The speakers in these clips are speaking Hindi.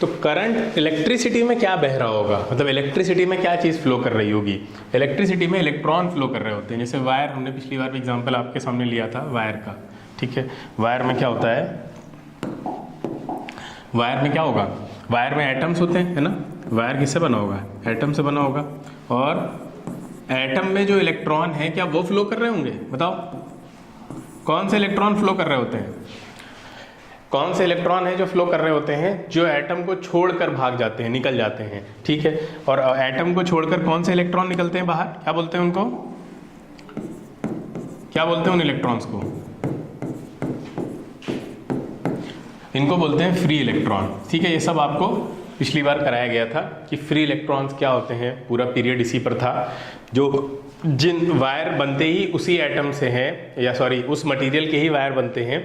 तो करंट इलेक्ट्रिसिटी में क्या बह रहा होगा, मतलब इलेक्ट्रिसिटी में क्या चीज़ फ्लो कर रही होगी। इलेक्ट्रिसिटी में इलेक्ट्रॉन फ्लो कर रहे होते हैं। जैसे वायर, हमने पिछली बार भी एग्जांपल आपके सामने लिया था वायर का, ठीक है। वायर में क्या होता है, वायर में क्या होगा, वायर में एटम्स होते हैं, है ना। वायर किससे बना होगा, एटम से बना होगा। और एटम में जो इलेक्ट्रॉन है क्या वो फ्लो कर रहे होंगे, बताओ कौन से इलेक्ट्रॉन फ्लो कर रहे होते हैं, कौन से इलेक्ट्रॉन है जो फ्लो कर रहे होते हैं, जो एटम को छोड़कर भाग जाते हैं, निकल जाते हैं, ठीक है। और एटम को छोड़कर कौन से इलेक्ट्रॉन निकलते हैं बाहर, क्या बोलते हैं उनको, क्या बोलते हैं उन इलेक्ट्रॉन्स को, इनको बोलते हैं फ्री इलेक्ट्रॉन, ठीक है। ये सब आपको पिछली बार कराया गया था कि फ्री इलेक्ट्रॉन्स क्या होते हैं, पूरा पीरियड इसी पर था। जो जिन वायर बनते ही उसी एटम से हैं, या सॉरी उस मटेरियल के ही वायर बनते हैं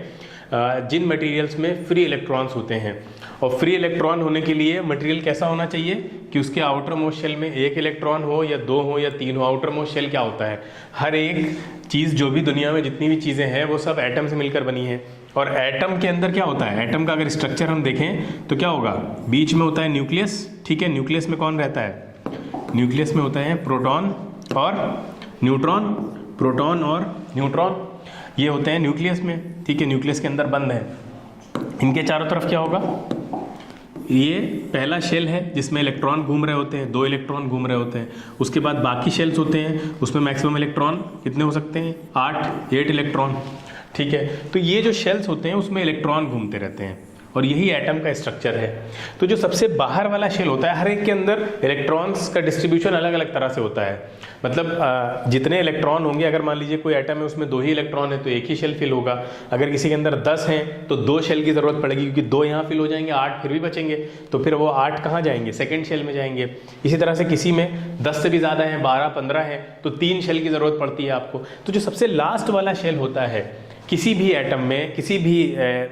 जिन मटेरियल्स में फ्री इलेक्ट्रॉन्स होते हैं। और फ्री इलेक्ट्रॉन होने के लिए मटेरियल कैसा होना चाहिए कि उसके आउटर मोस्ट शेल में एक इलेक्ट्रॉन हो या दो हो या तीन हो। आउटर मोस्ट शेल क्या होता है, हर एक चीज़ जो भी दुनिया में जितनी भी चीज़ें हैं वो सब एटम से मिलकर बनी है। और एटम के अंदर क्या होता है, एटम का अगर स्ट्रक्चर हम देखें तो क्या होगा, बीच में होता है न्यूक्लियस, ठीक है। न्यूक्लियस में कौन रहता है, न्यूक्लियस में होता है प्रोटॉन और न्यूट्रॉन, प्रोटॉन और न्यूट्रॉन ये होते हैं न्यूक्लियस में, ठीक है। न्यूक्लियस के अंदर बंद है। इनके चारों तरफ क्या होगा, ये पहला शेल है जिसमें इलेक्ट्रॉन घूम रहे होते हैं, दो इलेक्ट्रॉन घूम रहे होते हैं। उसके बाद बाकी शेल्स होते हैं, उसमें मैक्सिमम इलेक्ट्रॉन कितने हो सकते हैं, 8 इलेक्ट्रॉन, ठीक है। तो ये जो शेल्स होते हैं उसमें इलेक्ट्रॉन घूमते रहते हैं और यही एटम का स्ट्रक्चर है। तो जो सबसे बाहर वाला शेल होता है, हर एक के अंदर इलेक्ट्रॉन्स का डिस्ट्रीब्यूशन अलग अलग तरह से होता है। मतलब जितने इलेक्ट्रॉन होंगे, अगर मान लीजिए कोई एटम है उसमें 2 ही इलेक्ट्रॉन है तो एक ही शेल फिल होगा। अगर किसी के अंदर 10 हैं तो 2 शेल की ज़रूरत पड़ेगी, क्योंकि 2 यहाँ फिल हो जाएंगे, 8 फिर भी बचेंगे, तो फिर वो 8 कहाँ जाएंगे, सेकेंड शेल में जाएंगे। इसी तरह से किसी में 10 से भी ज़्यादा है, 12, 15 है, तो 3 शेल की ज़रूरत पड़ती है आपको। तो जो सबसे लास्ट वाला शेल होता है किसी भी एटम में, किसी भी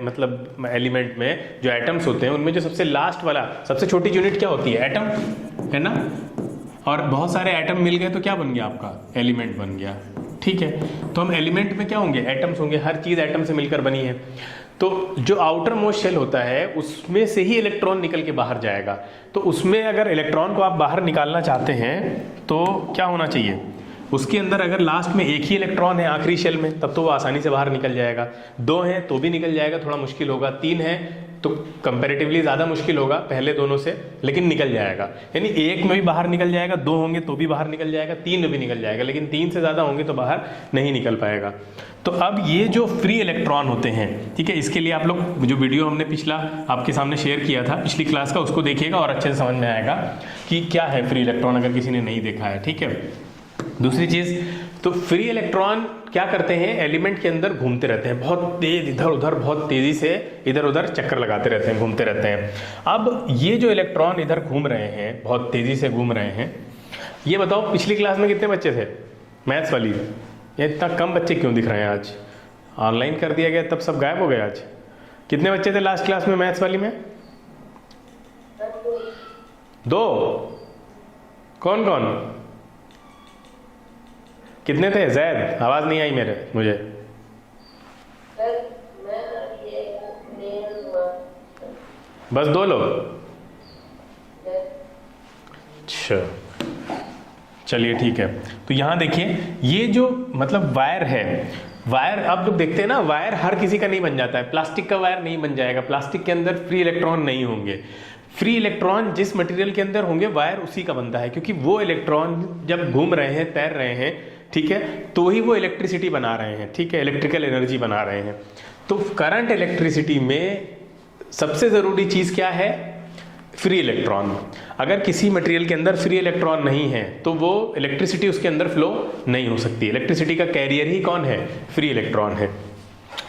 मतलब एलिमेंट में जो एटम्स होते हैं उनमें जो सबसे लास्ट वाला, सबसे छोटी यूनिट क्या होती है, एटम, है ना। और बहुत सारे एटम मिल गए तो क्या बन गया आपका, एलिमेंट बन गया, ठीक है। तो हम एलिमेंट में क्या होंगे, एटम्स होंगे, हर चीज़ एटम से मिलकर बनी है। तो जो आउटर मोस्ट शेल होता है उसमें से ही इलेक्ट्रॉन निकल के बाहर जाएगा। तो उसमें अगर इलेक्ट्रॉन को आप बाहर निकालना चाहते हैं तो क्या होना चाहिए, उसके अंदर अगर लास्ट में एक ही इलेक्ट्रॉन है आखिरी शेल में, तब तो वो आसानी से बाहर निकल जाएगा। 2 हैं तो भी निकल जाएगा, थोड़ा मुश्किल होगा। 3 है तो कंपैरेटिवली ज़्यादा मुश्किल होगा पहले दोनों से, लेकिन निकल जाएगा। यानी 1 में भी बाहर निकल जाएगा, 2 होंगे तो भी बाहर निकल जाएगा, 3 में भी निकल जाएगा, लेकिन 3 से ज़्यादा होंगे तो बाहर नहीं निकल पाएगा। तो अब ये जो फ्री इलेक्ट्रॉन होते हैं, ठीक है, इसके लिए आप लोग जो वीडियो हमने पिछला आपके सामने शेयर किया था पिछली क्लास का, उसको देखिएगा और अच्छे से समझ में आएगा कि क्या है फ्री इलेक्ट्रॉन, अगर किसी ने नहीं देखा है, ठीक है। दूसरी चीज, तो फ्री इलेक्ट्रॉन क्या करते हैं, एलिमेंट के अंदर घूमते रहते हैं, बहुत तेज इधर उधर, बहुत तेजी से इधर उधर चक्कर लगाते रहते हैं, घूमते रहते हैं। अब ये जो इलेक्ट्रॉन इधर घूम रहे हैं, बहुत तेजी से घूम रहे हैं, ये बताओ पिछली क्लास में कितने बच्चे थे मैथ्स वाली, ये इतना कम बच्चे क्यों दिख रहे हैं आज, ऑनलाइन कर दिया गया तब सब गायब हो गए आज। कितने बच्चे थे लास्ट क्लास में मैथ्स वाली में, 2, कौन कौन, कितने थे जैद, आवाज नहीं आई मुझे। बस 2 लोग, अच्छा चलिए ठीक है। तो यहां देखिए ये जो मतलब वायर है, वायर अब लोग देखते हैं ना, वायर हर किसी का नहीं बन जाता है। प्लास्टिक का वायर नहीं बन जाएगा, प्लास्टिक के अंदर फ्री इलेक्ट्रॉन नहीं होंगे। फ्री इलेक्ट्रॉन जिस मटेरियल के अंदर होंगे वायर उसी का बनता है, क्योंकि वो इलेक्ट्रॉन जब घूम रहे हैं, तैर रहे हैं, ठीक है, तो ही वो इलेक्ट्रिसिटी बना रहे हैं, ठीक है, इलेक्ट्रिकल एनर्जी बना रहे हैं। तो करंट इलेक्ट्रिसिटी में सबसे ज़रूरी चीज़ क्या है, फ्री इलेक्ट्रॉन। अगर किसी मटेरियल के अंदर फ्री इलेक्ट्रॉन नहीं है तो वो इलेक्ट्रिसिटी उसके अंदर फ्लो नहीं हो सकती। इलेक्ट्रिसिटी का कैरियर ही कौन है, फ्री इलेक्ट्रॉन है।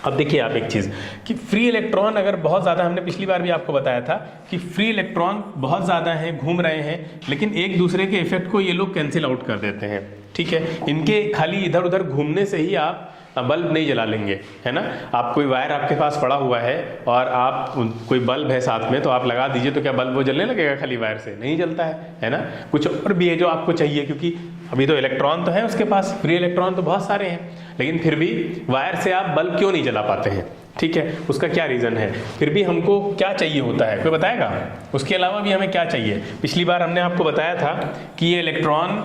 अब देखिए आप एक चीज़ कि फ्री इलेक्ट्रॉन अगर बहुत ज़्यादा, हमने पिछली बार भी आपको बताया था कि फ्री इलेक्ट्रॉन बहुत ज़्यादा हैं, घूम रहे हैं, लेकिन एक दूसरे के इफेक्ट को ये लोग कैंसिल आउट कर देते हैं, ठीक है। इनके खाली इधर उधर घूमने से ही आप बल्ब नहीं जला लेंगे, है ना। आप कोई वायर आपके पास पड़ा हुआ है और आप कोई बल्ब है साथ में, तो आप लगा दीजिए, तो क्या बल्ब वो जलने लगेगा खाली वायर से? नहीं जलता है ना। कुछ और भी है जो आपको चाहिए, क्योंकि अभी तो इलेक्ट्रॉन तो है उसके पास, फ्री इलेक्ट्रॉन तो बहुत सारे हैं, लेकिन फिर भी वायर से आप बल्ब क्यों नहीं जला पाते हैं? ठीक है, उसका क्या रीज़न है? फिर भी हमको क्या चाहिए होता है, कोई बताएगा? उसके अलावा भी हमें क्या चाहिए? पिछली बार हमने आपको बताया था कि ये इलेक्ट्रॉन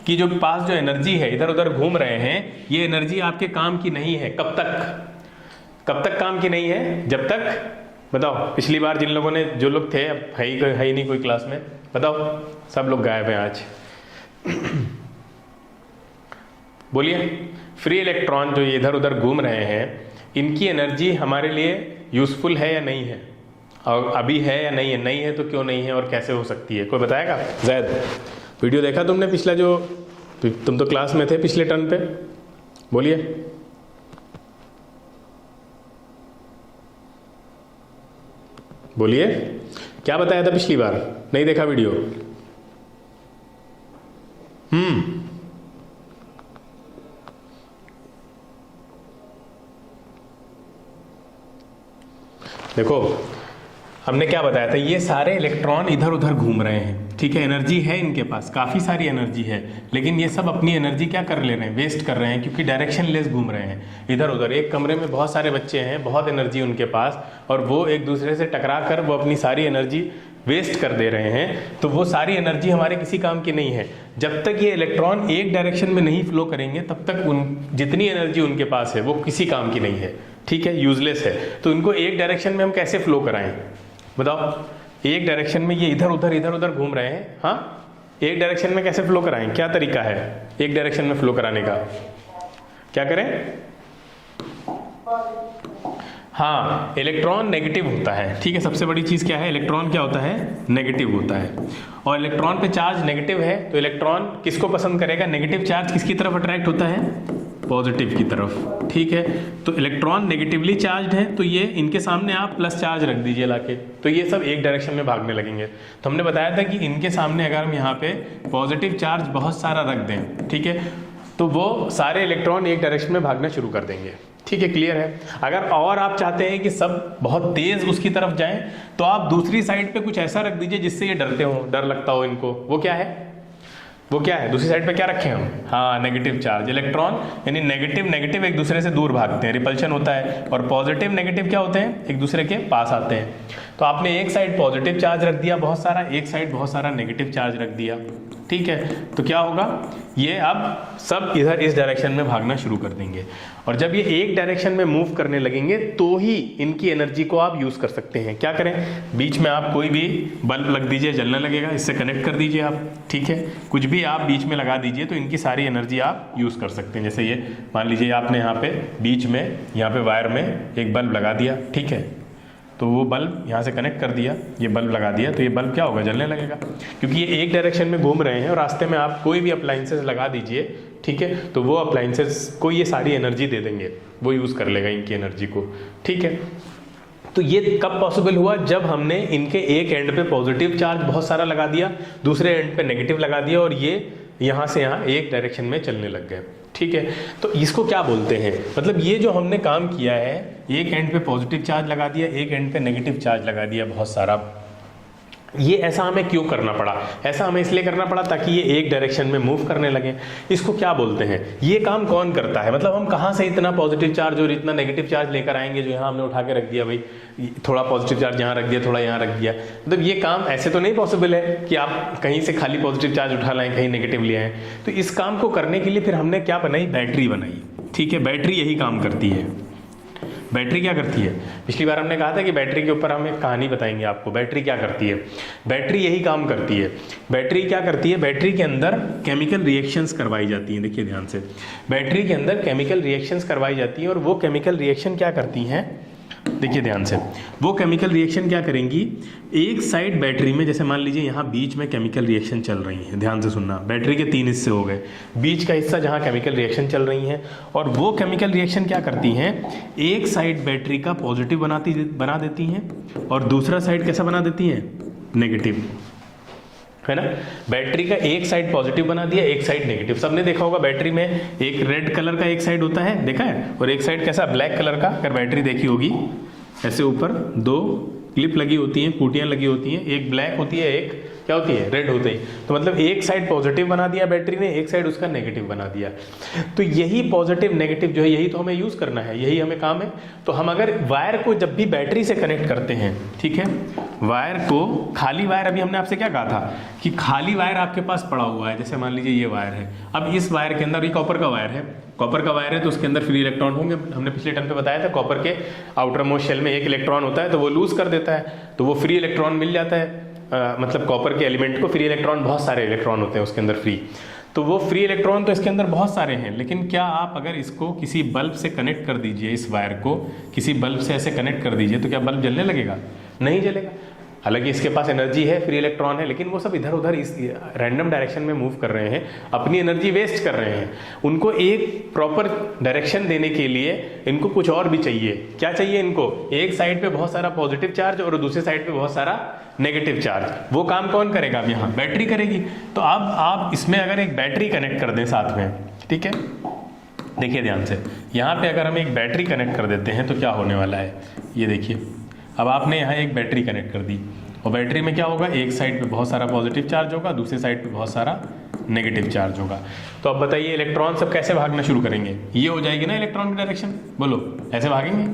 की जो पास जो एनर्जी है, इधर उधर घूम रहे हैं, ये एनर्जी आपके काम की नहीं है। कब तक काम की नहीं है? जब तक, बताओ, पिछली बार जिन लोगों ने, जो लोग थे, अब है ही नहीं कोई क्लास में, बताओ, सब लोग गायब हैं आज। बोलिए, फ्री इलेक्ट्रॉन जो इधर उधर घूम रहे हैं, इनकी एनर्जी हमारे लिए यूजफुल है या नहीं है? और अभी है या नहीं है? नहीं है तो क्यों नहीं है और कैसे हो सकती है? कोई बताएगा? जैद, वीडियो देखा तुमने पिछला, जो तुम तो क्लास में थे पिछले टर्न पे? बोलिए। बोलिए, क्या बताया था पिछली बार? नहीं देखा वीडियो? देखो, हमने क्या बताया था, ये सारे इलेक्ट्रॉन इधर उधर घूम रहे हैं, ठीक है। एनर्जी है इनके पास, काफ़ी सारी एनर्जी है, लेकिन ये सब अपनी एनर्जी क्या कर ले रहे हैं? वेस्ट कर रहे हैं, क्योंकि डायरेक्शन लेस घूम रहे हैं इधर उधर। एक कमरे में बहुत सारे बच्चे हैं, बहुत एनर्जी उनके पास, और वो एक दूसरे से टकरा कर वो अपनी सारी एनर्जी वेस्ट कर दे रहे हैं, तो वो सारी एनर्जी हमारे किसी काम की नहीं है। जब तक ये इलेक्ट्रॉन एक डायरेक्शन में नहीं फ्लो करेंगे, तब तक जितनी एनर्जी उनके पास है वो किसी काम की नहीं है, ठीक है, यूजलेस है। तो इनको एक डायरेक्शन में हम कैसे फ्लो कराएं? बताओ, एक डायरेक्शन में ये इधर उधर घूम रहे हैं, हाँ, एक डायरेक्शन में कैसे फ्लो कराएं? क्या तरीका है एक डायरेक्शन में फ्लो कराने का? क्या करें? हाँ, इलेक्ट्रॉन नेगेटिव होता है, ठीक है। सबसे बड़ी चीज़ क्या है? इलेक्ट्रॉन क्या होता है? नेगेटिव होता है। और इलेक्ट्रॉन पे चार्ज नेगेटिव है, तो इलेक्ट्रॉन किसको पसंद करेगा? नेगेटिव चार्ज किसकी तरफ अट्रैक्ट होता है? पॉजिटिव की तरफ, ठीक है। तो इलेक्ट्रॉन नेगेटिवली चार्ज है, तो ये इनके सामने आप प्लस चार्ज रख दीजिए लाके, तो ये सब एक डायरेक्शन में भागने लगेंगे। तो हमने बताया था कि इनके सामने अगर हम यहाँ पे पॉजिटिव चार्ज बहुत सारा रख दें, ठीक है, तो वो सारे इलेक्ट्रॉन एक डायरेक्शन में भागना शुरू कर देंगे, ठीक है। क्लियर है? अगर और आप चाहते हैं कि सब बहुत तेज उसकी तरफ जाएं, तो आप दूसरी साइड पे कुछ ऐसा रख दीजिए जिससे ये डरते हो, डर लगता हो इनको। वो क्या है? दूसरी साइड पे क्या रखें हम? हाँ, नेगेटिव चार्ज। इलेक्ट्रॉन यानी नेगेटिव एक दूसरे से दूर भागते हैं, रिपल्शन होता है, और पॉजिटिव नेगेटिव क्या होते हैं? एक दूसरे के पास आते हैं। तो आपने एक साइड पॉजिटिव चार्ज रख दिया बहुत सारा, एक साइड बहुत सारा नेगेटिव चार्ज रख दिया, ठीक है। तो क्या होगा? ये अब सब इधर इस डायरेक्शन में भागना शुरू कर देंगे, और जब ये एक डायरेक्शन में मूव करने लगेंगे तो ही इनकी एनर्जी को आप यूज़ कर सकते हैं। क्या करें? बीच में आप कोई भी बल्ब लग दीजिए, जलने लगेगा, इससे कनेक्ट कर दीजिए आप, ठीक है। कुछ भी आप बीच में लगा दीजिए, तो इनकी सारी एनर्जी आप यूज़ कर सकते हैं। जैसे ये मान लीजिए आपने यहाँ पे बीच में, यहाँ पे वायर में एक बल्ब लगा दिया, ठीक है, तो वो बल्ब यहाँ से कनेक्ट कर दिया, ये बल्ब लगा दिया, तो ये बल्ब क्या होगा? जलने लगेगा, क्योंकि ये एक डायरेक्शन में घूम रहे हैं, और रास्ते में आप कोई भी अप्लाइंसेस लगा दीजिए, ठीक है, तो वो अप्लाइंसेस को ये सारी एनर्जी दे देंगे, वो यूज़ कर लेगा इनकी एनर्जी को, ठीक है। तो ये कब पॉसिबल हुआ? जब हमने इनके एक एंड पे पॉजिटिव चार्ज बहुत सारा लगा दिया, दूसरे एंड पे नेगेटिव लगा दिया, और ये यहाँ से यहाँ एक डायरेक्शन में चलने लग गए, ठीक है। तो इसको क्या बोलते हैं? मतलब ये जो हमने काम किया है, एक एंड पे पॉजिटिव चार्ज लगा दिया, एक एंड पे नेगेटिव चार्ज लगा दिया बहुत सारा, ये ऐसा हमें क्यों करना पड़ा? ऐसा हमें इसलिए करना पड़ा ताकि ये एक डायरेक्शन में मूव करने लगे। इसको क्या बोलते हैं? ये काम कौन करता है? मतलब हम कहाँ से इतना पॉजिटिव चार्ज और इतना नेगेटिव चार्ज लेकर आएंगे? जो यहाँ हमने उठा के रख दिया, भाई थोड़ा पॉजिटिव चार्ज यहाँ रख दिया, थोड़ा यहाँ रख दिया, मतलब ये काम ऐसे तो नहीं पॉसिबल है कि आप कहीं से खाली पॉजिटिव चार्ज उठा लाएं, कहीं नेगेटिव ले आएँ। तो इस काम को करने के लिए फिर हमने क्या बनाई? बैटरी बनाई, ठीक है। बैटरी यही काम करती है। बैटरी क्या करती है? पिछली बार हमने कहा था कि बैटरी के ऊपर हम एक कहानी बताएंगे आपको। बैटरी क्या करती है? बैटरी यही काम करती है। बैटरी क्या करती है? बैटरी के अंदर केमिकल रिएक्शंस करवाई जाती हैं। देखिए ध्यान से, बैटरी के अंदर केमिकल रिएक्शंस करवाई जाती हैं, और वो केमिकल रिएक्शन क्या करती हैं? देखिए ध्यान से, वो केमिकल रिएक्शन क्या करेंगी? एक साइड बैटरी में, जैसे मान लीजिए यहाँ बीच में केमिकल रिएक्शन चल रही है, ध्यान से सुनना, बैटरी के 3 हिस्से हो गए, बीच का हिस्सा जहाँ केमिकल रिएक्शन चल रही हैं, और वो केमिकल रिएक्शन क्या करती हैं? एक साइड बैटरी का पॉजिटिव बना देती हैं, और दूसरा साइड कैसा बना देती हैं? नेगेटिव। है ना। बैटरी का एक साइड पॉजिटिव बना दिया, एक साइड नेगेटिव। सबने देखा होगा बैटरी में एक रेड कलर का एक साइड होता है, देखा है, और एक साइड कैसा ब्लैक कलर का। अगर बैटरी देखी होगी ऐसे ऊपर दो क्लिप लगी होती हैं, कूटियाँ लगी होती हैं, एक ब्लैक होती है, एक क्या होती है, रेड होती है। तो मतलब एक साइड पॉजिटिव बना दिया बैटरी ने, एक साइड उसका नेगेटिव बना दिया। तो यही पॉजिटिव नेगेटिव जो है यही तो हमें यूज़ करना है, यही हमें काम है। तो हम अगर वायर को जब भी बैटरी से कनेक्ट करते हैं, ठीक है, वायर को, खाली वायर, अभी हमने आपसे क्या कहा था कि खाली वायर आपके पास पड़ा हुआ है, जैसे मान लीजिए ये वायर है। अब इस वायर के अंदर, ये कॉपर का वायर है, कॉपर का वायर है तो उसके अंदर फ्री इलेक्ट्रॉन होंगे। हमने पिछले टर्म पे बताया था कॉपर के आउटर मोस्ट शेल में एक इलेक्ट्रॉन होता है, तो वो लूज कर देता है, तो वो फ्री इलेक्ट्रॉन मिल जाता है। मतलब कॉपर के एलिमेंट को फ्री इलेक्ट्रॉन, बहुत सारे इलेक्ट्रॉन होते हैं उसके अंदर फ्री, तो वो फ्री इलेक्ट्रॉन तो इसके अंदर बहुत सारे हैं। लेकिन क्या आप अगर इसको किसी बल्ब से कनेक्ट कर दीजिए, इस वायर को किसी बल्ब से ऐसे कनेक्ट कर दीजिए, तो क्या बल्ब जलने लगेगा? नहीं जलेगा। हालांकि इसके पास एनर्जी है, फ्री इलेक्ट्रॉन है, लेकिन वो सब इधर उधर इस रैंडम डायरेक्शन में मूव कर रहे हैं, अपनी एनर्जी वेस्ट कर रहे हैं। उनको एक प्रॉपर डायरेक्शन देने के लिए इनको कुछ और भी चाहिए। क्या चाहिए इनको? एक साइड पे बहुत सारा पॉजिटिव चार्ज और दूसरे साइड पे बहुत सारा नेगेटिव चार्ज। वो काम कौन करेगा? अब यहाँ बैटरी करेगी। तो अब आप इसमें अगर एक बैटरी कनेक्ट कर दें साथ में, ठीक है, देखिए ध्यान से, यहाँ पे अगर हम एक बैटरी कनेक्ट कर देते हैं तो क्या होने वाला है, ये देखिए। अब आपने यहाँ एक बैटरी कनेक्ट कर दी और बैटरी में क्या होगा, एक साइड पे बहुत सारा पॉजिटिव चार्ज होगा, दूसरे साइड पे बहुत सारा नेगेटिव चार्ज होगा। तो अब बताइए इलेक्ट्रॉन सब कैसे भागना शुरू करेंगे? ये हो जाएगी ना इलेक्ट्रॉन की डायरेक्शन, बोलो ऐसे भागेंगे,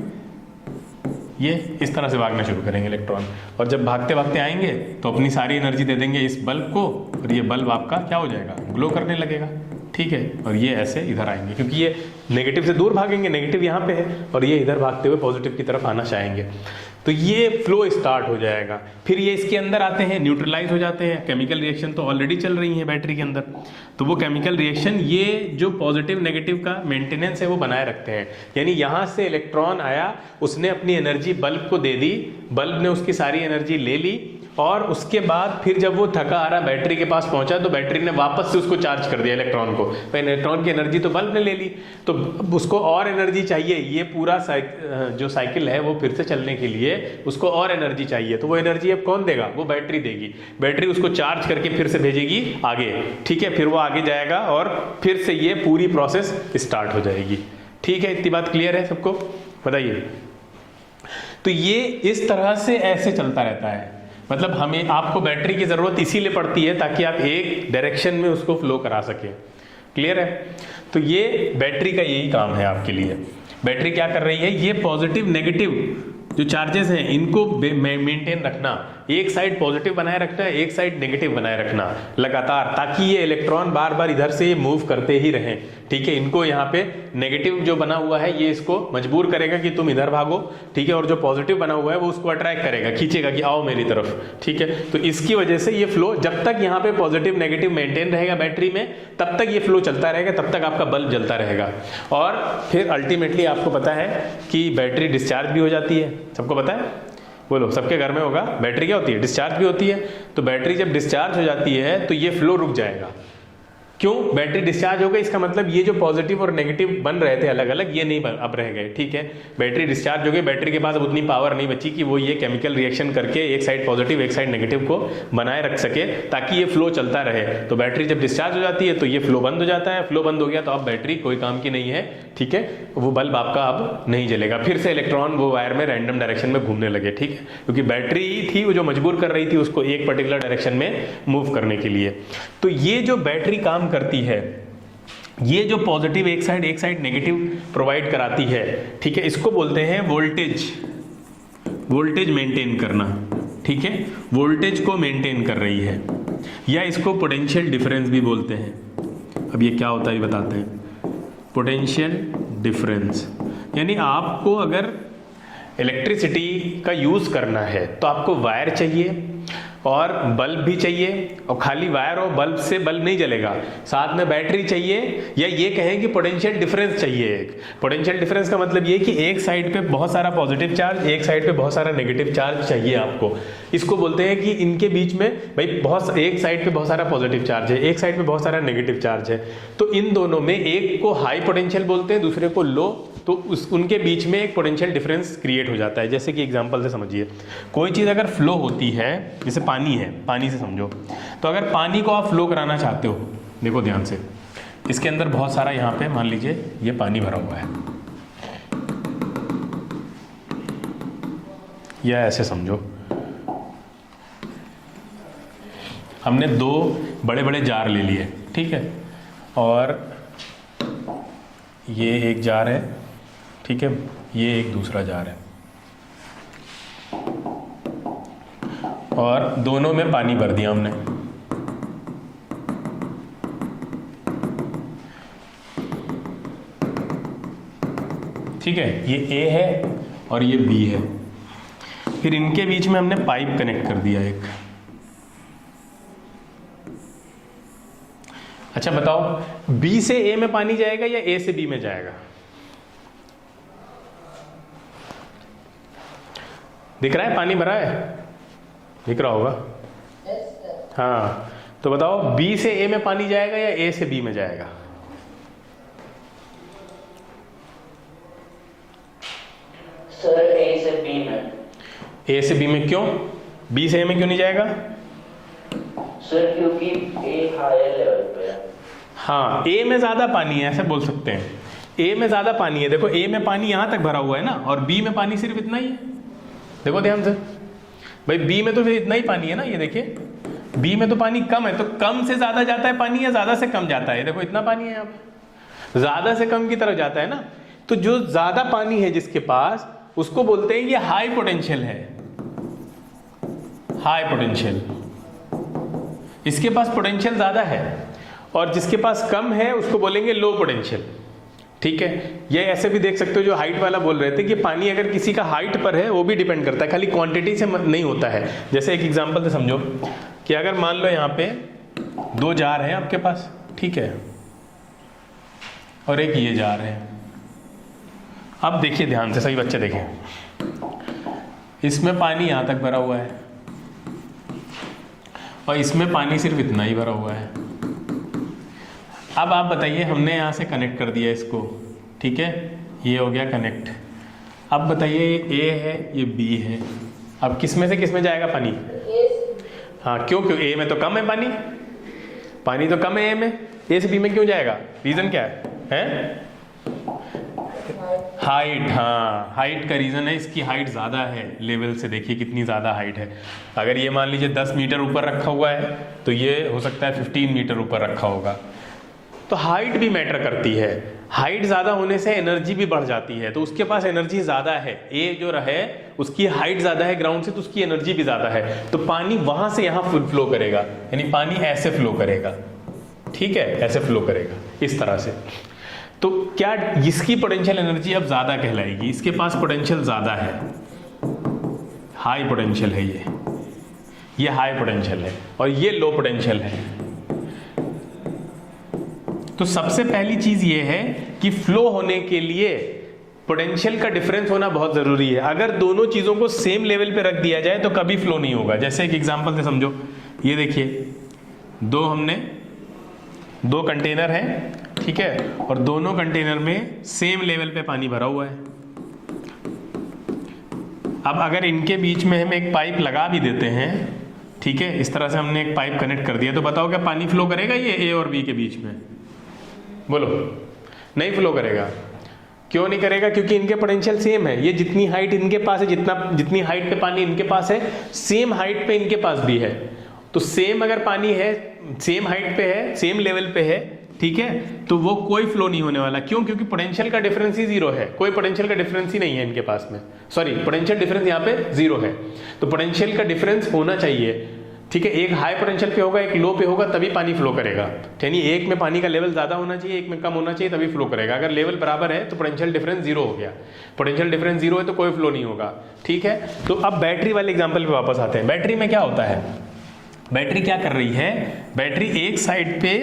ये इस तरह से भागना शुरू करेंगे इलेक्ट्रॉन। और जब भागते भागते आएंगे तो अपनी सारी एनर्जी दे देंगे इस बल्ब को, और ये बल्ब आपका क्या हो जाएगा, ग्लो करने लगेगा, ठीक है। और ये ऐसे इधर आएंगे, क्योंकि ये नेगेटिव से दूर भागेंगे, नेगेटिव यहाँ पे है, और ये इधर भागते हुए पॉजिटिव की तरफ आना चाहेंगे। तो ये फ्लो स्टार्ट हो जाएगा। फिर ये इसके अंदर आते हैं, न्यूट्रलाइज हो जाते हैं। केमिकल रिएक्शन तो ऑलरेडी चल रही है बैटरी के अंदर, तो वो केमिकल रिएक्शन ये जो पॉजिटिव नेगेटिव का मेंटेनेंस है वो बनाए रखते हैं। यानी यहाँ से इलेक्ट्रॉन आया, उसने अपनी एनर्जी बल्ब को दे दी, बल्ब ने उसकी सारी एनर्जी ले ली, और उसके बाद फिर जब वो थका आ रहा बैटरी के पास पहुंचा तो बैटरी ने वापस से उसको चार्ज कर दिया इलेक्ट्रॉन को। तो इलेक्ट्रॉन की एनर्जी तो बल्ब ने ले ली, तो उसको और एनर्जी चाहिए। ये पूरा जो साइकिल है वो फिर से चलने के लिए उसको और एनर्जी चाहिए। तो वो एनर्जी अब कौन देगा? वो बैटरी देगी। बैटरी उसको चार्ज करके फिर से भेजेगी आगे, ठीक है। फिर वो आगे जाएगा और फिर से ये पूरी प्रोसेस स्टार्ट हो जाएगी, ठीक है। इतनी बात क्लियर है सबको? बताइए। तो ये इस तरह से ऐसे चलता रहता है। मतलब हमें, आपको बैटरी की ज़रूरत इसीलिए पड़ती है ताकि आप एक डायरेक्शन में उसको फ्लो करा सकें। क्लियर है? तो ये बैटरी का यही काम है आपके लिए। बैटरी क्या कर रही है, ये पॉजिटिव नेगेटिव जो चार्जेस हैं इनको मेंटेन रखना, एक साइड पॉजिटिव बनाए रखना है, एक साइड नेगेटिव बनाए रखना लगातार, ताकि ये इलेक्ट्रॉन बार बार इधर से मूव करते ही रहें, ठीक है। इनको यहाँ पे नेगेटिव जो बना हुआ है ये इसको मजबूर करेगा कि तुम इधर भागो, ठीक है, और जो पॉजिटिव बना हुआ है वो उसको अट्रैक्ट करेगा, खींचेगा कि आओ मेरी तरफ, ठीक है। तो इसकी वजह से ये फ्लो, जब तक यहाँ पे पॉजिटिव नेगेटिव मेंटेन रहेगा बैटरी में, तब तक ये फ्लो चलता रहेगा, तब तक आपका बल्ब जलता रहेगा। और फिर अल्टीमेटली आपको पता है कि बैटरी डिस्चार्ज भी हो जाती है। सबको पता है? बोलो, सबके घर में होगा। बैटरी क्या होती है? डिस्चार्ज भी होती है। तो बैटरी जब डिस्चार्ज हो जाती है तो ये फ्लो रुक जाएगा। क्यों? बैटरी डिस्चार्ज हो गई, इसका मतलब ये जो पॉजिटिव और नेगेटिव बन रहे थे अलग अलग, ये नहीं अब रह गए, ठीक है। बैटरी डिस्चार्ज हो गई, बैटरी के पास अब उतनी पावर नहीं बची कि वो ये केमिकल रिएक्शन करके एक साइड पॉजिटिव एक साइड नेगेटिव को बनाए रख सके ताकि ये फ्लो चलता रहे। तो बैटरी जब डिस्चार्ज हो जाती है तो ये फ्लो बंद हो जाता है। फ्लो बंद हो गया तो अब बैटरी कोई काम की नहीं है, ठीक है। वो बल्ब आपका अब नहीं जलेगा। फिर से इलेक्ट्रॉन वो वायर में रैंडम डायरेक्शन में घूमने लगे, ठीक है, क्योंकि बैटरी थी वो जो मजबूर कर रही थी उसको एक पर्टिकुलर डायरेक्शन में मूव करने के लिए। तो ये जो बैटरी काम करती है, ये जो पॉजिटिव एक साइड नेगेटिव प्रोवाइड कराती है, ठीक है, इसको बोलते हैं वोल्टेज मेंटेन करना, ठीक है। वोल्टेज को मेंटेन कर रही है, या इसको पोटेंशियल डिफरेंस भी बोलते हैं। अब ये क्या होता है ये बताते हैं। पोटेंशियल डिफरेंस यानी आपको अगर इलेक्ट्रिसिटी का यूज करना है तो आपको वायर चाहिए और बल्ब भी चाहिए, और खाली वायर और बल्ब से बल्ब नहीं जलेगा, साथ में बैटरी चाहिए, या ये कहें कि पोटेंशियल डिफरेंस चाहिए। एक पोटेंशियल डिफरेंस का मतलब ये कि एक साइड पे बहुत सारा पॉजिटिव चार्ज, एक साइड पे बहुत सारा नेगेटिव चार्ज चाहिए आपको। इसको बोलते हैं कि इनके बीच में भाई एक साइड पे बहुत सारा पॉजिटिव चार्ज है, एक साइड पे बहुत सारा नेगेटिव चार्ज है, तो इन दोनों में एक को हाई पोटेंशियल बोलते हैं, दूसरे को लो, तो उनके बीच में एक पोटेंशियल डिफरेंस क्रिएट हो जाता है। जैसे कि एग्जांपल से समझिए, कोई चीज़ अगर फ्लो होती है, जैसे पानी पानी है, पानी से समझो। तो अगर पानी को आप फ्लो कराना चाहते हो, देखो ध्यान से, इसके अंदर बहुत सारा यहाँ पे मान लीजिए ये पानी भरा हुआ है, या ऐसे समझो हमने 2 बड़े बड़े जार ले लिए, ठीक है, और ये एक जार है, ठीक है, ये एक दूसरा जार है, और दोनों में पानी भर दिया हमने। ठीक है, ये ए है और ये बी है। फिर इनके बीच में हमने पाइप कनेक्ट कर दिया एक। अच्छा बताओ, बी से ए में पानी जाएगा या ए से बी में जाएगा? दिख रहा है पानी भरा है, दिख रहा होगा। हाँ, तो बताओ बी से ए में पानी जाएगा या ए से बी में जाएगा? सर ए से बी में। ए से बी में क्यों? बी से ए में क्यों नहीं जाएगा? सर क्योंकि ए हायर लेवल पे है। हाँ, ए में ज्यादा पानी है, ऐसे बोल सकते हैं। ए में ज्यादा पानी है, देखो ए में पानी यहां तक भरा हुआ है ना, और बी में पानी सिर्फ इतना ही है। देखो ध्यान से भाई, बी में तो फिर इतना ही पानी है ना, ये देखिए बी में तो पानी कम है, तो कम से ज्यादा जाता है पानी या ज्यादा से कम जाता है? देखो इतना पानी है यहाँ पे, ज्यादा से कम की तरफ जाता है ना। तो जो ज्यादा पानी है जिसके पास, उसको बोलते हैं ये हाई पोटेंशियल है, हाई पोटेंशियल। इसके पास पोटेंशियल ज्यादा है, और जिसके पास कम है उसको बोलेंगे लो पोटेंशियल। ठीक है, ये ऐसे भी देख सकते हो, जो हाइट वाला बोल रहे थे कि पानी अगर किसी का हाइट पर है वो भी डिपेंड करता है, खाली क्वांटिटी से नहीं होता है। जैसे एक एग्जांपल से समझो कि अगर मान लो यहाँ पे 2 जार हैं आपके पास, ठीक है, और एक ये जार है। अब देखिए ध्यान से, सही बच्चे देखें, इसमें पानी यहाँ तक भरा हुआ है और इसमें पानी सिर्फ इतना ही भरा हुआ है। अब आप बताइए, हमने यहाँ से कनेक्ट कर दिया इसको, ठीक है, ये हो गया कनेक्ट। अब बताइए ये ए है, ये बी है, अब किस में से किस में जाएगा पानी? हाँ, क्यों? क्यों ए में तो कम है पानी, पानी तो कम है ए में, ए से बी में क्यों जाएगा? रीजन क्या है? हाइट। हाँ, हाइट का रीजन है, इसकी हाइट ज़्यादा है लेवल से। देखिए कितनी ज़्यादा हाइट है। अगर ये मान लीजिए 10 मीटर ऊपर रखा हुआ है, तो ये हो सकता है 15 मीटर ऊपर रखा होगा। तो हाइट भी मैटर करती है। हाइट ज़्यादा होने से एनर्जी भी बढ़ जाती है, तो उसके पास एनर्जी ज़्यादा है। ए जो रहे उसकी हाइट ज़्यादा है ग्राउंड से, तो उसकी एनर्जी भी ज़्यादा है, तो पानी वहाँ से यहाँ फ्लो करेगा, यानी पानी ऐसे फ्लो करेगा। ठीक है, ऐसे फ्लो करेगा इस तरह से। तो क्या इसकी पोटेंशियल एनर्जी अब ज़्यादा कहलाएगी? इसके पास पोटेंशियल ज़्यादा है, हाई पोटेंशियल है ये हाई पोटेंशियल है, और ये लो पोटेंशियल है। तो सबसे पहली चीज ये है कि फ्लो होने के लिए पोटेंशियल का डिफरेंस होना बहुत जरूरी है। अगर दोनों चीजों को सेम लेवल पे रख दिया जाए तो कभी फ्लो नहीं होगा। जैसे एक एग्जांपल से समझो, ये देखिए हमने 2 कंटेनर हैं, ठीक है, और दोनों कंटेनर में सेम लेवल पे पानी भरा हुआ है। अब अगर इनके बीच में हम एक पाइप लगा भी देते हैं, ठीक है, इस तरह से हमने एक पाइप कनेक्ट कर दिया, तो बताओ क्या पानी फ्लो करेगा ये ए और बी के बीच में? बोलो, नहीं फ्लो करेगा। क्यों नहीं करेगा? क्योंकि इनके पोटेंशियल सेम है। ये जितनी हाइट इनके पास है, जितनी हाइट पे पानी इनके पास है, सेम हाइट पे इनके पास भी है। तो सेम अगर पानी है, सेम हाइट पे है, सेम लेवल पे है, ठीक है, तो वो कोई फ्लो नहीं होने वाला। क्यों? क्योंकि पोटेंशियल का डिफरेंस ही 0 है, कोई पोटेंशियल का डिफरेंस ही नहीं है इनके पास में। सॉरी, पोटेंशियल डिफरेंस यहाँ पे 0 है, तो पोटेंशियल का डिफरेंस होना चाहिए। ठीक है, एक हाई पोटेंशियल पे होगा, एक लो पे होगा, तभी पानी फ्लो करेगा। यानी एक में पानी का लेवल ज्यादा होना चाहिए, एक में कम होना चाहिए, तभी फ्लो करेगा। अगर लेवल बराबर है तो पोटेंशियल डिफरेंस 0 हो गया। पोटेंशियल डिफरेंस 0 है तो कोई फ्लो नहीं होगा। ठीक है, तो अब बैटरी वाले एग्जांपल पे वापस आते हैं। बैटरी में क्या होता है? बैटरी क्या कर रही है? बैटरी एक साइड पे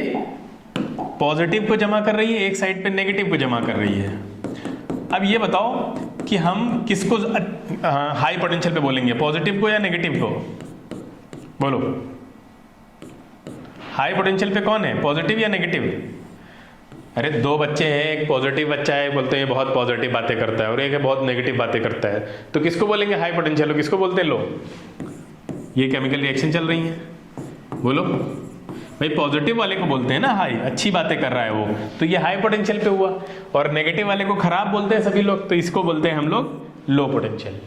पॉजिटिव को जमा कर रही है, एक साइड पे नेगेटिव को जमा कर रही है। अब ये बताओ कि हम किसको हाई पोटेंशियल पे बोलेंगे, पॉजिटिव को या नेगेटिव को? बोलो, हाई पोटेंशियल पे कौन है, पॉजिटिव या नेगेटिव? अरे 2 बच्चे हैं, एक पॉजिटिव बच्चा है, बोलते हैं बहुत पॉजिटिव बातें करता है, और एक है बहुत नेगेटिव बातें करता है, तो किसको बोलेंगे हाई पोटेंशियल, किसको बोलते हैं लो? ये केमिकल रिएक्शन चल रही है, बोलो भाई। पॉजिटिव वाले को बोलते हैं ना हाई, अच्छी बातें कर रहा है वो, तो ये हाई पोटेंशियल पे हुआ। और नेगेटिव वाले को खराब बोलते हैं सभी लोग, तो इसको बोलते हैं हम लोग लो पोटेंशियल।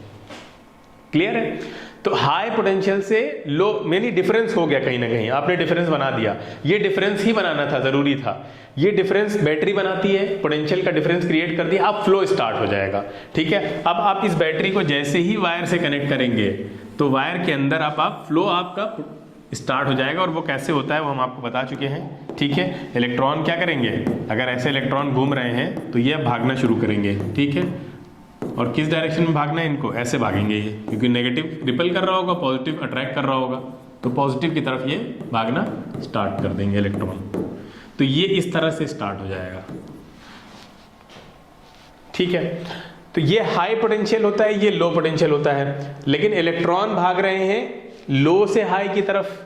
क्लियर है? तो हाई पोटेंशियल से लो यानी डिफरेंस हो गया कहीं ना कहीं, आपने डिफरेंस बना दिया। ये डिफरेंस ही बनाना था, जरूरी था। ये डिफरेंस बैटरी बनाती है, पोटेंशियल का डिफरेंस क्रिएट कर दिया, अब फ्लो स्टार्ट हो जाएगा। ठीक है, अब आप इस बैटरी को जैसे ही वायर से कनेक्ट करेंगे तो वायर के अंदर आप फ्लो आपका स्टार्ट हो जाएगा। और वो कैसे होता है वो हम आपको बता चुके हैं। ठीक है, इलेक्ट्रॉन क्या करेंगे, अगर ऐसे इलेक्ट्रॉन घूम रहे हैं तो ये भागना शुरू करेंगे। ठीक है, और किस डायरेक्शन में भागना है इनको, ऐसे भागेंगे ये, क्योंकि नेगेटिव रिपेल कर रहा होगा, पॉजिटिव अट्रैक्ट कर रहा होगा, तो पॉजिटिव की तरफ ये भागना स्टार्ट कर देंगे इलेक्ट्रॉन। तो ये इस तरह से स्टार्ट हो जाएगा। ठीक है, तो ये हाई पोटेंशियल होता है, ये लो पोटेंशियल होता है। लेकिन इलेक्ट्रॉन भाग रहे हैं लो से हाई की तरफ,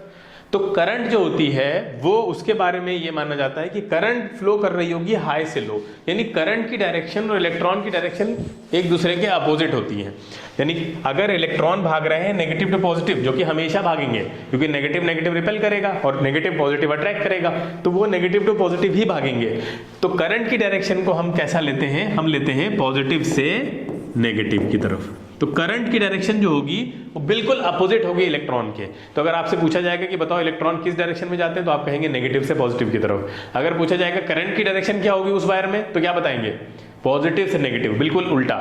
तो करंट जो होती है वो उसके बारे में ये माना जाता है कि करंट फ्लो कर रही होगी हाई से लो, यानी करंट की डायरेक्शन और इलेक्ट्रॉन की डायरेक्शन एक दूसरे के अपोजिट होती है। यानी अगर इलेक्ट्रॉन भाग रहे हैं नेगेटिव टू पॉजिटिव, जो कि हमेशा भागेंगे क्योंकि नेगेटिव नेगेटिव रिपेल करेगा और नेगेटिव पॉजिटिव अट्रैक्ट करेगा, तो वो नेगेटिव टू पॉजिटिव ही भागेंगे। तो करंट की डायरेक्शन को हम कैसा लेते हैं, हम लेते हैं पॉजिटिव से नेगेटिव की तरफ। तो करंट की डायरेक्शन जो होगी वो बिल्कुल अपोजिट होगी इलेक्ट्रॉन के। तो अगर आपसे पूछा जाएगा कि बताओ इलेक्ट्रॉन किस डायरेक्शन में जाते हैं, तो आप कहेंगे नेगेटिव से पॉजिटिव की तरफ। अगर पूछा जाएगा करंट की डायरेक्शन क्या होगी उस वायर में, तो क्या बताएंगे, पॉजिटिव से नेगेटिव, बिल्कुल उल्टा।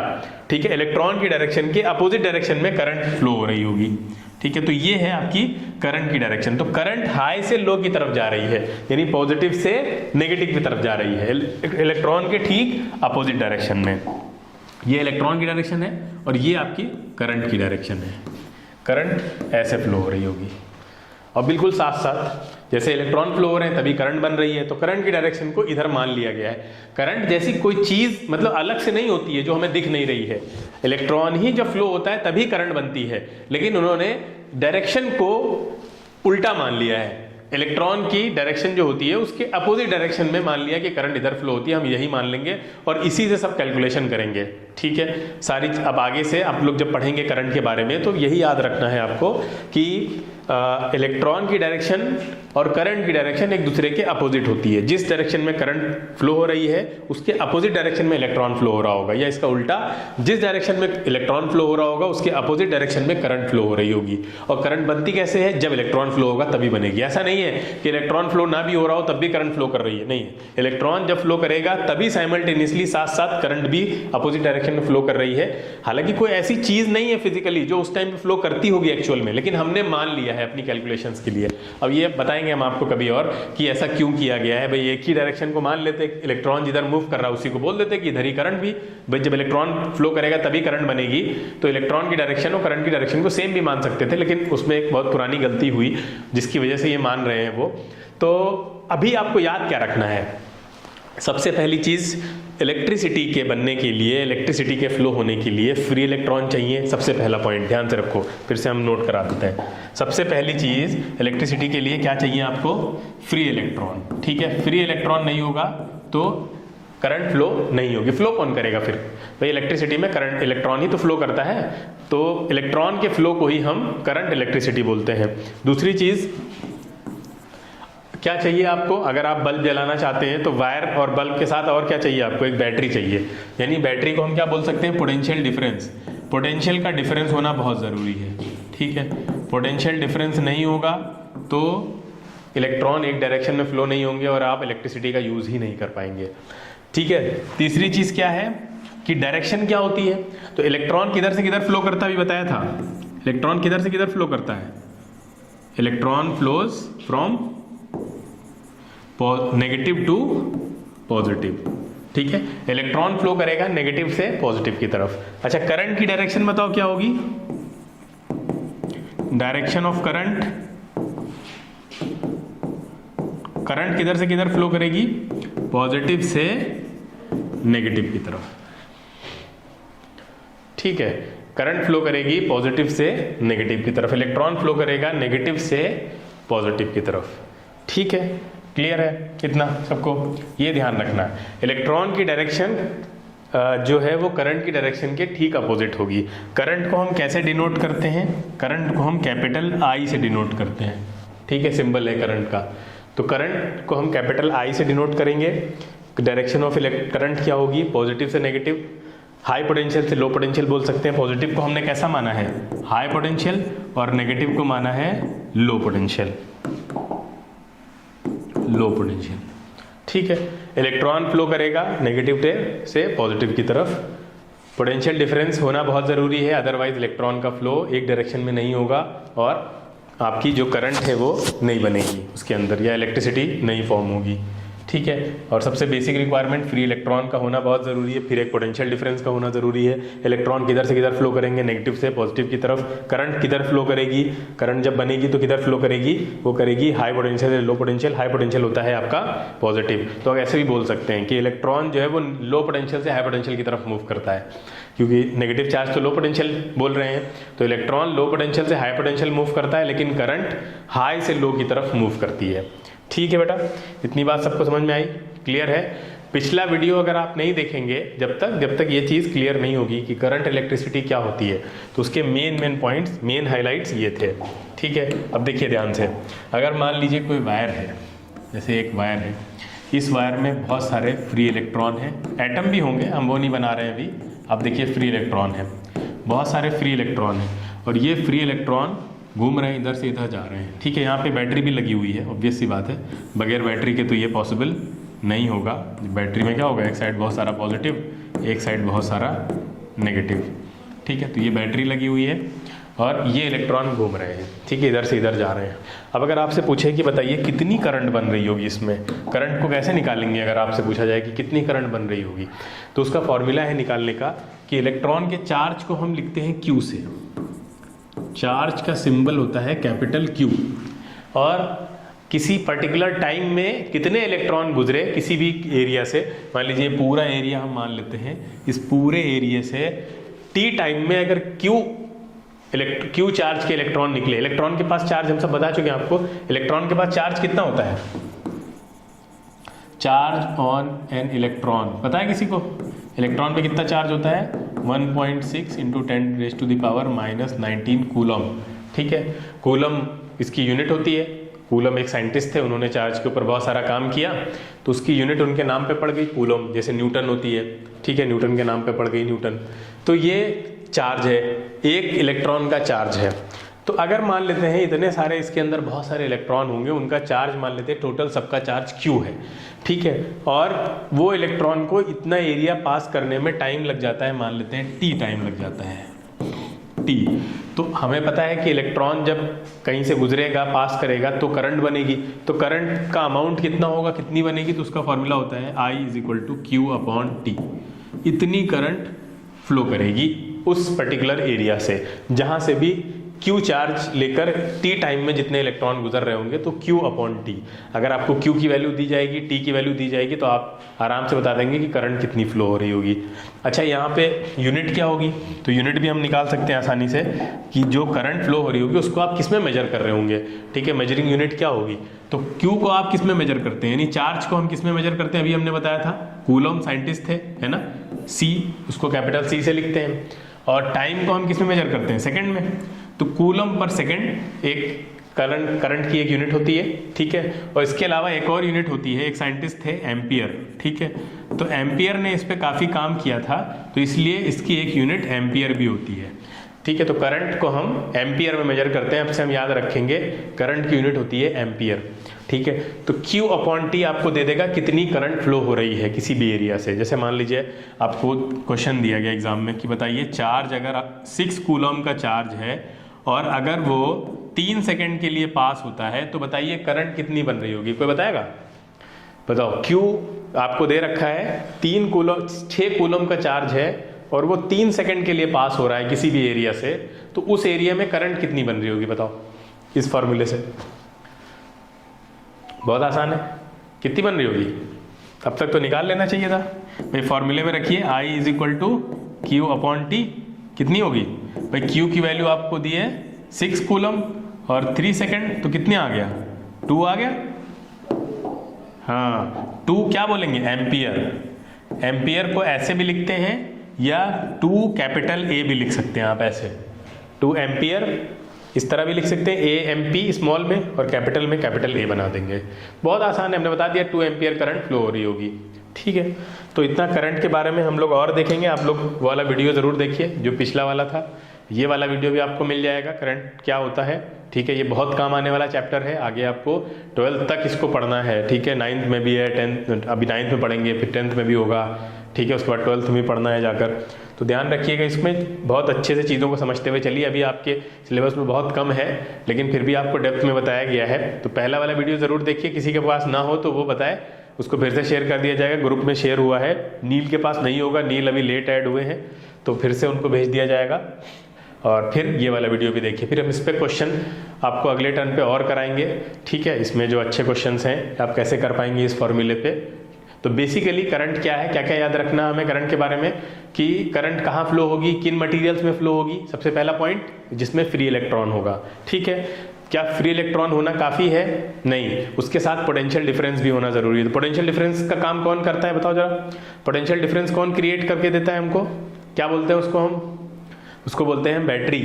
ठीक है, इलेक्ट्रॉन की डायरेक्शन के अपोजिट डायरेक्शन में करंट फ्लो हो रही होगी। ठीक है, तो ये है आपकी करंट की डायरेक्शन। तो करंट हाई से लो की तरफ जा रही है, यानी पॉजिटिव से नेगेटिव की तरफ जा रही है, इलेक्ट्रॉन के ठीक अपोजिट डायरेक्शन में। ये इलेक्ट्रॉन की डायरेक्शन है और ये आपकी करंट की डायरेक्शन है। करंट ऐसे फ्लो हो रही होगी और बिल्कुल साथ साथ जैसे इलेक्ट्रॉन फ्लो हो रहे हैं तभी करंट बन रही है। तो करंट की डायरेक्शन को इधर मान लिया गया है। करंट जैसी कोई चीज़ मतलब अलग से नहीं होती है जो हमें दिख नहीं रही है। इलेक्ट्रॉन ही जब फ्लो होता है तभी करंट बनती है, लेकिन उन्होंने डायरेक्शन को उल्टा मान लिया है। इलेक्ट्रॉन की डायरेक्शन जो होती है उसके अपोजिट डायरेक्शन में मान लिया कि करंट इधर फ्लो होती है, हम यही मान लेंगे और इसी से सब कैलकुलेशन करेंगे। ठीक है, सारी अब आगे से आप लोग जब पढ़ेंगे करंट के बारे में तो यही याद रखना है आपको कि इलेक्ट्रॉन की डायरेक्शन और करंट की डायरेक्शन एक दूसरे के अपोजिट होती है। जिस डायरेक्शन में करंट फ्लो हो रही है उसके अपोजिट डायरेक्शन में इलेक्ट्रॉन फ्लो हो रहा होगा, या इसका उल्टा, जिस डायरेक्शन में इलेक्ट्रॉन फ्लो हो रहा होगा उसके अपोजिट डायरेक्शन में करंट फ्लो हो रही होगी। और करंट बनती कैसे है, जब इलेक्ट्रॉन फ्लो होगा तभी बनेगी। ऐसा नहीं है कि इलेक्ट्रॉन फ्लो ना भी हो रहा हो तब भी करंट फ्लो कर रही है, नहीं। इलेक्ट्रॉन जब फ्लो करेगा तभी साइमल्टेनियसली साथ साथ करंट भी अपोजिट डायरेक्शन में फ्लो कर रही है। हालांकि कोई ऐसी चीज नहीं है फिजिकली जो उस टाइम पे फ्लो करती होगी एक्चुअल में, लेकिन हमने मान लिया है अपनी कैलकुलेशंस के लिए। अब ये बताएंगे हम आपको कभी और कि ऐसा क्यों किया गया है। भाई एक ही डायरेक्शन को मान लेते, इलेक्ट्रॉन जिधर मूव कर रहा है उसी को बोल देते कि इधर ही करंट भी। भाई जब इलेक्ट्रॉन फ्लो करेगा तभी करंट बनेगी, तो इलेक्ट्रॉन की डायरेक्शन और करंट की डायरेक्शन को सेम भी मान सकते थे, लेकिन उसमें एक बहुत पुरानी गलती हुई जिसकी वजह से ये मान रहे हैं वो। तो अभी आपको याद क्या रखना है, सबसे पहली चीज इलेक्ट्रिसिटी के बनने के लिए, इलेक्ट्रिसिटी के फ्लो होने के लिए फ्री इलेक्ट्रॉन चाहिए। सबसे पहला पॉइंट ध्यान से रखो, फिर से हम नोट करा देते हैं। सबसे पहली चीज इलेक्ट्रिसिटी के लिए क्या चाहिए आपको, फ्री इलेक्ट्रॉन। ठीक है, फ्री इलेक्ट्रॉन नहीं होगा तो करंट फ्लो नहीं होगी। फ्लो कौन करेगा फिर, भाई इलेक्ट्रिसिटी में करंट, इलेक्ट्रॉन ही तो फ्लो करता है, तो इलेक्ट्रॉन के फ्लो को ही हम करंट इलेक्ट्रिसिटी बोलते हैं। दूसरी चीज क्या चाहिए आपको, अगर आप बल्ब जलाना चाहते हैं तो वायर और बल्ब के साथ और क्या चाहिए आपको, एक बैटरी चाहिए। यानी बैटरी को हम क्या बोल सकते हैं, पोटेंशियल डिफरेंस। पोटेंशियल का डिफरेंस होना बहुत ज़रूरी है। ठीक है, पोटेंशियल डिफरेंस नहीं होगा तो इलेक्ट्रॉन एक डायरेक्शन में फ्लो नहीं होंगे और आप इलेक्ट्रिसिटी का यूज़ ही नहीं कर पाएंगे। ठीक है, तीसरी चीज़ क्या है कि डायरेक्शन क्या होती है। तो इलेक्ट्रॉन किधर से किधर फ्लो करता है, भी बताया था। इलेक्ट्रॉन किधर से किधर फ्लो करता है, electron flows from negative to positive. ठीक है, इलेक्ट्रॉन फ्लो करेगा नेगेटिव से पॉजिटिव की तरफ। अच्छा, करंट की डायरेक्शन बताओ क्या होगी, डायरेक्शन ऑफ करंट, करंट किधर से किधर फ्लो करेगी, पॉजिटिव से नेगेटिव की तरफ। ठीक है, करंट फ्लो करेगी पॉजिटिव से नेगेटिव की तरफ, इलेक्ट्रॉन फ्लो करेगा नेगेटिव से पॉजिटिव की तरफ। ठीक है, क्लियर है इतना सबको, ये ध्यान रखना है। इलेक्ट्रॉन की डायरेक्शन जो है वो करंट की डायरेक्शन के ठीक अपोजिट होगी। करंट को हम कैसे डिनोट करते हैं? करंट को हम कैपिटल आई से डिनोट करते हैं, ठीक है, सिंबल है करंट का। तो करंट को हम कैपिटल आई से डिनोट करेंगे। डायरेक्शन ऑफ करंट क्या होगी? पॉजिटिव से नेगेटिव, हाई पोटेंशियल से लो पोटेंशियल बोल सकते हैं। पॉजिटिव को हमने कैसा माना है? हाई पोटेंशियल, और नेगेटिव को माना है लो पोटेंशियल, लो पोटेंशियल, ठीक है। इलेक्ट्रॉन फ्लो करेगा नेगेटिव से पॉजिटिव की तरफ। पोटेंशियल डिफरेंस होना बहुत ज़रूरी है, अदरवाइज इलेक्ट्रॉन का फ्लो एक डायरेक्शन में नहीं होगा और आपकी जो करंट है वो नहीं बनेगी उसके अंदर, या इलेक्ट्रिसिटी नहीं फॉर्म होगी, ठीक है। और सबसे बेसिक रिक्वायरमेंट फ्री इलेक्ट्रॉन का होना बहुत ज़रूरी है, फिर एक पोटेंशियल डिफरेंस का होना ज़रूरी है। इलेक्ट्रॉन किधर से किधर फ्लो करेंगे? नेगेटिव से पॉजिटिव की तरफ। करंट किधर फ्लो करेगी? करंट जब बनेगी तो किधर फ्लो करेगी? वो करेगी हाई पोटेंशियल से लो पोटेंशियल। हाई पोटेंशियल होता है आपका पॉजिटिव। तो ऐसे भी बोल सकते हैं कि इलेक्ट्रॉन जो है वो लो पोटेंशियल से हाई पोटेंशियल की तरफ मूव करता है, क्योंकि नेगेटिव चार्ज तो लो पोटेंशियल बोल रहे हैं। तो इलेक्ट्रॉन लो पोटेंशियल से हाई पोटेंशियल मूव करता है, लेकिन करंट हाई से लो की तरफ मूव करती है, ठीक है बेटा। इतनी बात सबको समझ में आई? क्लियर है? पिछला वीडियो अगर आप नहीं देखेंगे जब तक ये चीज़ क्लियर नहीं होगी कि करंट इलेक्ट्रिसिटी क्या होती है, तो उसके मेन पॉइंट्स, मेन हाइलाइट्स ये थे, ठीक है। अब देखिए ध्यान से, अगर मान लीजिए कोई वायर है, जैसे एक वायर है, इस वायर में बहुत सारे फ्री इलेक्ट्रॉन हैं, एटम भी होंगे, हम वो नहीं बना रहे हैं अभी। अब देखिए फ्री इलेक्ट्रॉन है, बहुत सारे फ्री इलेक्ट्रॉन हैं, और ये फ्री इलेक्ट्रॉन घूम रहे हैं, इधर से इधर जा रहे हैं, ठीक है। यहाँ पे बैटरी भी लगी हुई है, ऑब्वियस सी बात है, बगैर बैटरी के तो ये पॉसिबल नहीं होगा। बैटरी में क्या होगा? एक साइड बहुत सारा पॉजिटिव, एक साइड बहुत सारा नेगेटिव, ठीक है। तो ये बैटरी लगी हुई है और ये इलेक्ट्रॉन घूम रहे हैं, ठीक है, इधर से इधर जा रहे हैं। अब अगर आपसे पूछे कि बताइए कितनी करंट बन रही होगी इसमें, करंट को कैसे निकालेंगे? अगर आपसे पूछा जाए कि कितनी करंट बन रही होगी, तो उसका फॉर्मूला है निकालने का कि इलेक्ट्रॉन के चार्ज को हम लिखते हैं क्यू से। चार्ज का सिंबल होता है कैपिटल क्यू, और किसी पर्टिकुलर टाइम में कितने इलेक्ट्रॉन गुजरे किसी भी एरिया से, मान लीजिए पूरा एरिया हम मान लेते हैं, इस पूरे एरिया से टी टाइम में अगर क्यू चार्ज के इलेक्ट्रॉन निकले। इलेक्ट्रॉन के पास चार्ज हम सब बता चुके हैं आपको, इलेक्ट्रॉन के पास चार्ज कितना होता है? चार्ज ऑन एन इलेक्ट्रॉन पता है किसी को? इलेक्ट्रॉन पे कितना चार्ज होता है? 1.6 × 10⁻⁻19 कूलम, ठीक है। कूलम इसकी यूनिट होती है। कूलम एक साइंटिस्ट थे, उन्होंने चार्ज के ऊपर बहुत सारा काम किया, तो उसकी यूनिट उनके नाम पे पड़ गई कूलम, जैसे न्यूटन होती है, ठीक है, न्यूटन के नाम पे पड़ गई न्यूटन। तो ये चार्ज है, एक इलेक्ट्रॉन का चार्ज है। तो अगर मान लेते हैं इतने सारे इसके अंदर बहुत सारे इलेक्ट्रॉन होंगे, उनका चार्ज मान लेते हैं टोटल सबका चार्ज क्यू है, ठीक है, और वो इलेक्ट्रॉन को इतना एरिया पास करने में टाइम लग जाता है, मान लेते हैं टी टाइम लग जाता है, टी। तो हमें पता है कि इलेक्ट्रॉन जब कहीं से गुजरेगा, पास करेगा, तो करंट बनेगी। तो करंट का अमाउंट कितना होगा, कितनी बनेगी? तो उसका फॉर्मूला होता है I = Q/T। इतनी करंट फ्लो करेगी उस पर्टिकुलर एरिया से, जहाँ से भी Q चार्ज लेकर T टाइम में जितने इलेक्ट्रॉन गुजर रहे होंगे, तो Q/T। अगर आपको Q की वैल्यू दी जाएगी, T की वैल्यू दी जाएगी, तो आप आराम से बता देंगे कि करंट कितनी फ्लो हो रही होगी। अच्छा, यहाँ पे यूनिट क्या होगी? तो यूनिट भी हम निकाल सकते हैं आसानी से कि जो करंट फ्लो हो रही होगी उसको आप किस में मेजर कर रहे होंगे, ठीक है। मेजरिंग यूनिट क्या होगी? तो Q को आप किस में मेजर करते हैं, यानी चार्ज को हम किस में मेजर करते हैं? अभी हमने बताया था, कूलम साइंटिस्ट थे, है ना, C, उसको कैपिटल C से लिखते हैं। और टाइम को हम किस में मेजर करते हैं? सेकंड में। तो कूलम पर सेकंड एक करंट की एक यूनिट होती है, ठीक है। और इसके अलावा एक और यूनिट होती है, एक साइंटिस्ट थे एम्पियर, ठीक है। तो एम्पियर ने इस पे काफ़ी काम किया था, तो इसलिए इसकी एक यूनिट एम्पियर भी होती है, ठीक है। तो करंट को हम एम्पियर में मेजर करते हैं, अब से हम याद रखेंगे करंट की यूनिट होती है एम्पियर, ठीक है। तो Q/T आपको दे देगा कितनी करंट फ्लो हो रही है किसी भी एरिया से। जैसे मान लीजिए आपको क्वेश्चन दिया गया एग्जाम में कि बताइए चार्ज अगर 6 कूलम का चार्ज है और अगर वो 3 सेकंड के लिए पास होता है, तो बताइए करंट कितनी बन रही होगी? कोई बताएगा? बताओ। Q आपको दे रखा है 6 कूलम का चार्ज है और वो 3 सेकंड के लिए पास हो रहा है किसी भी एरिया से, तो उस एरिया में करंट कितनी बन रही होगी? बताओ इस फॉर्मूले से। बहुत आसान है, कितनी बन रही होगी? अब तक तो निकाल लेना चाहिए था भाई। फॉर्मूले में रखिए I = Q/T, कितनी होगी भाई? Q की वैल्यू आपको दी है 6 कूलम और 3 सेकंड, तो कितने आ गया? 2 आ गया। हाँ, 2 क्या बोलेंगे? एम्पियर। एम्पियर को ऐसे भी लिखते हैं या 2 कैपिटल ए भी लिख सकते हैं आप, ऐसे 2 एम्पियर इस तरह भी लिख सकते हैं, ए एम पी स्मॉल में और कैपिटल में कैपिटल ए बना देंगे। बहुत आसान है, हमने बता दिया 2 एम्पियर करंट फ्लो हो रही होगी। ठीक है, तो इतना करंट के बारे में हम लोग और देखेंगे। आप लोग वो वाला वीडियो ज़रूर देखिए जो पिछला वाला था, ये वाला वीडियो भी आपको मिल जाएगा, करंट क्या होता है। ठीक है, ये बहुत काम आने वाला चैप्टर है, आगे आपको 12th तक इसको पढ़ना है। ठीक है, 9th में भी है, 10th अभी 9th में पढ़ेंगे, फिर 10th में भी होगा। ठीक है, उसके बाद 12th में भी पढ़ना है जाकर, तो ध्यान रखिएगा इसमें, बहुत अच्छे से चीज़ों को समझते हुए चलिए। अभी आपके सिलेबस में बहुत कम है, लेकिन फिर भी आपको डेप्थ में बताया गया है। तो पहला वाला वीडियो ज़रूर देखिए, किसी के पास ना हो तो वो बताए, उसको फिर से शेयर कर दिया जाएगा। ग्रुप में शेयर हुआ है, नील के पास नहीं होगा, नील अभी लेट ऐड हुए हैं, तो फिर से उनको भेज दिया जाएगा। और फिर ये वाला वीडियो भी देखिए, फिर हम इस पर क्वेश्चन आपको अगले टर्न पे और कराएंगे। ठीक है, इसमें जो अच्छे क्वेश्चंस हैं आप कैसे कर पाएंगे इस फॉर्मूले पे। तो बेसिकली करंट क्या है, क्या क्या याद रखना हमें करंट के बारे में, कि करंट कहाँ फ्लो होगी, किन मटेरियल्स में फ्लो होगी। सबसे पहला पॉइंट, जिसमें फ्री इलेक्ट्रॉन होगा। ठीक है, क्या फ्री इलेक्ट्रॉन होना काफ़ी है? नहीं, उसके साथ पोटेंशियल डिफरेंस भी होना जरूरी है। तो पोटेंशियल डिफरेंस का काम कौन करता है बताओ जरा, पोटेंशियल डिफरेंस कौन क्रिएट करके देता है हमको, क्या बोलते हैं उसको हम, उसको बोलते हैं बैटरी।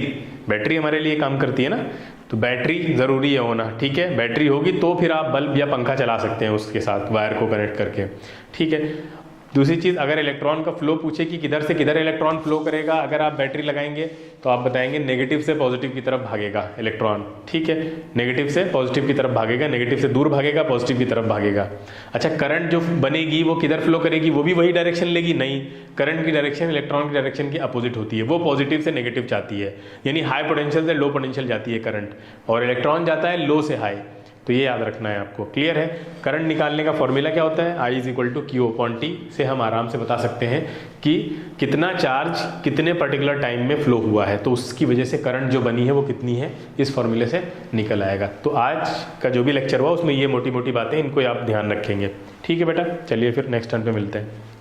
बैटरी हमारे लिए काम करती है ना, तो बैटरी ज़रूरी है होना। ठीक है, बैटरी होगी तो फिर आप बल्ब या पंखा चला सकते हैं उसके साथ वायर को कनेक्ट करके। ठीक है, दूसरी चीज़, अगर इलेक्ट्रॉन का फ्लो पूछे कि किधर से किधर इलेक्ट्रॉन फ्लो करेगा, अगर आप बैटरी लगाएंगे तो आप बताएंगे नेगेटिव से पॉजिटिव की तरफ भागेगा इलेक्ट्रॉन। ठीक है, नेगेटिव से पॉजिटिव की तरफ भागेगा, नेगेटिव से दूर भागेगा, पॉजिटिव की तरफ भागेगा। अच्छा, करंट जो बनेगी वो किधर फ्लो करेगी, वो भी वही डायरेक्शन लेगी? नहीं, करंट की डायरेक्शन इलेक्ट्रॉन की डायरेक्शन की अपोजिट होती है, वो पॉजिटिव से नेगेटिव जाती है, यानी हाई पोटेंशियल से लो पोटेंशियल जाती है करंट, और इलेक्ट्रॉन जाता है लो से हाई। तो ये याद रखना है आपको। क्लियर है? करंट निकालने का फॉर्मूला क्या होता है, I = Q/T से हम आराम से बता सकते हैं कि कितना चार्ज कितने पर्टिकुलर टाइम में फ्लो हुआ है, तो उसकी वजह से करंट जो बनी है वो कितनी है, इस फॉर्मूले से निकल आएगा। तो आज का जो भी लेक्चर हुआ उसमें ये मोटी मोटी बातें, इनको आप ध्यान रखेंगे। ठीक है बेटा, चलिए फिर नेक्स्ट टर्न पे मिलते हैं।